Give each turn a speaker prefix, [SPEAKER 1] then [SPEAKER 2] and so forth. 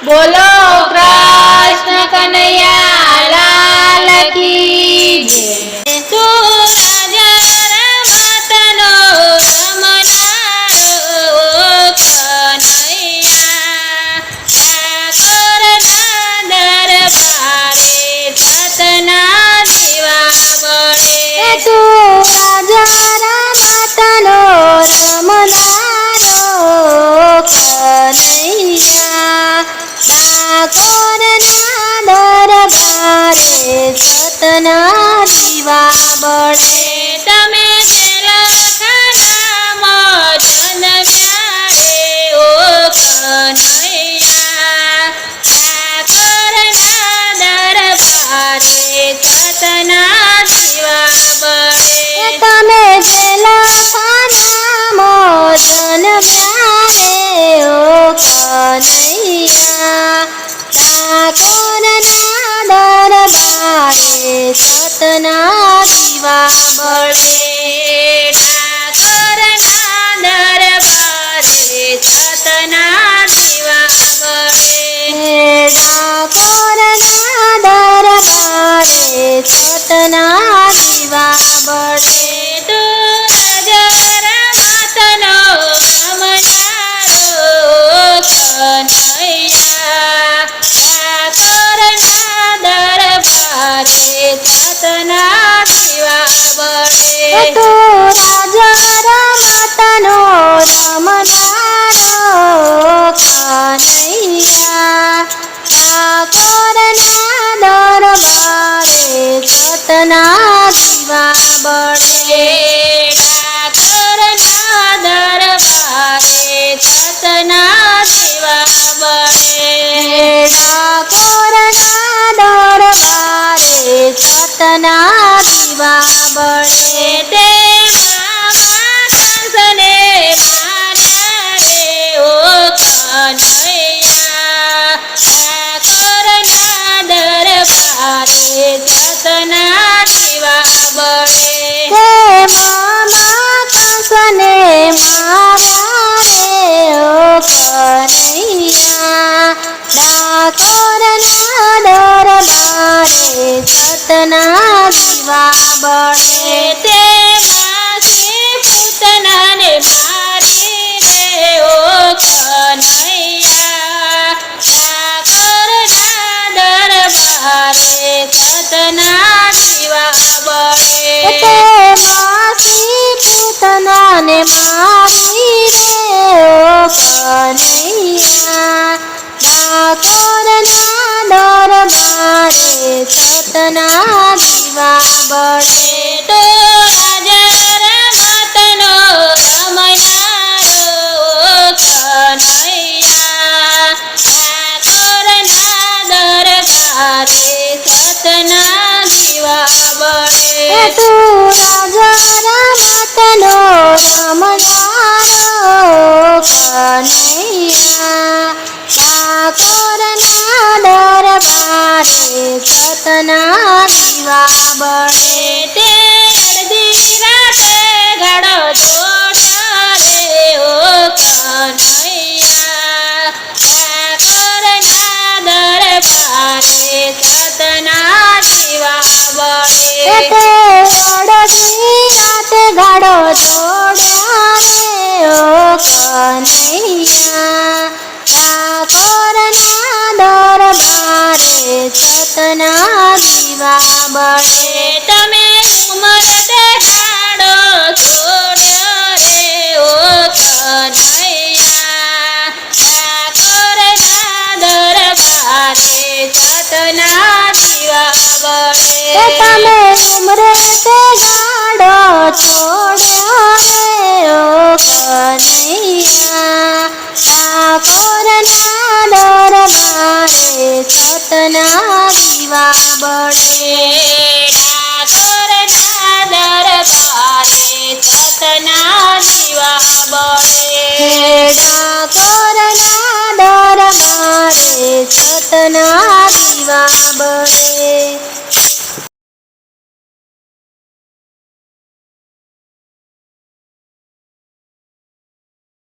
[SPEAKER 1] બોલો કૃષ્ણ કનૈયા લાલ કી જય.
[SPEAKER 2] સતના દીવા બળે
[SPEAKER 1] તમે લખનામાં જન્મ્યા રે ઓ કનૈયા. ઠાકોરના દરબારે સતના દીવા બળે
[SPEAKER 2] તમે લખનામાં જન્મ્યા રે ઓ કનૈયા. સતના દીવા બળે
[SPEAKER 1] ઠાકોરના દરબારે સતના દીવા બળે
[SPEAKER 2] ઠાકોરના દરબારે સતના દીવા બળે.
[SPEAKER 1] સતના દીવા બળે
[SPEAKER 2] તો રાજા રમતનો રમનારો કનૈયા. ઠાકોરના દરબારે સતના દીવા બળે
[SPEAKER 1] ઠાકોરના દરબારે સતના દીવા બળે
[SPEAKER 2] ઠાકોરના દરબારે સતના દીવા બળે.
[SPEAKER 1] તેમાં કંસને માર્યા રે ઓ કનૈયા. ઠાકોરના દરબારે સતના દીવા બળે
[SPEAKER 2] મામા કંસને માર્યા રે ઓ કનૈયા. ઠાકોરના દરબારે સતના દીવા બળે
[SPEAKER 1] તેમાં શ્રી પૂતનાને મારી રે ઓ કનૈયા. ઠાકોરના દરબારે સતના દીવા બળે
[SPEAKER 2] શ્રી પૂતનાને મારી રે ઓ કનૈયા. ઠાકોરના દરબારે સતના દીવા બળે
[SPEAKER 1] તો રમતનો રમનારો કનૈયા. ઠાકોરના દરબારે સતના દીવા બળે
[SPEAKER 2] તું રાજા રમતનો રમનારો કનૈયા. ઠાકોરના દરબારે સતના દીવા બળે
[SPEAKER 1] તે અડધી રાતે ઘડો છોડ્યો રે ઓ કનૈયા. ઠાકોરના દરબારે સતના દીવા બળે
[SPEAKER 2] અડધી રાતે ગાડો છોડ્યા રે ઓ કનૈયા. ઠાકોરના દરબારે સતના દીવા બળે
[SPEAKER 1] તમે ઉમર દેખાડો છોડ્યો રે ઓ કનૈયા. ઠાકોરના દરબારે સતના દીવા બળે
[SPEAKER 2] તમે ઉમરે તે ગાડો છોડ્યો રે ઓ કનૈયા. ઠાકોરના દરબારે સતના દીવા બળે
[SPEAKER 1] ઠાકોરના દરબારે સતના દીવા બળે
[SPEAKER 2] ઠાકોરના દરબારે સતના દીવા બળે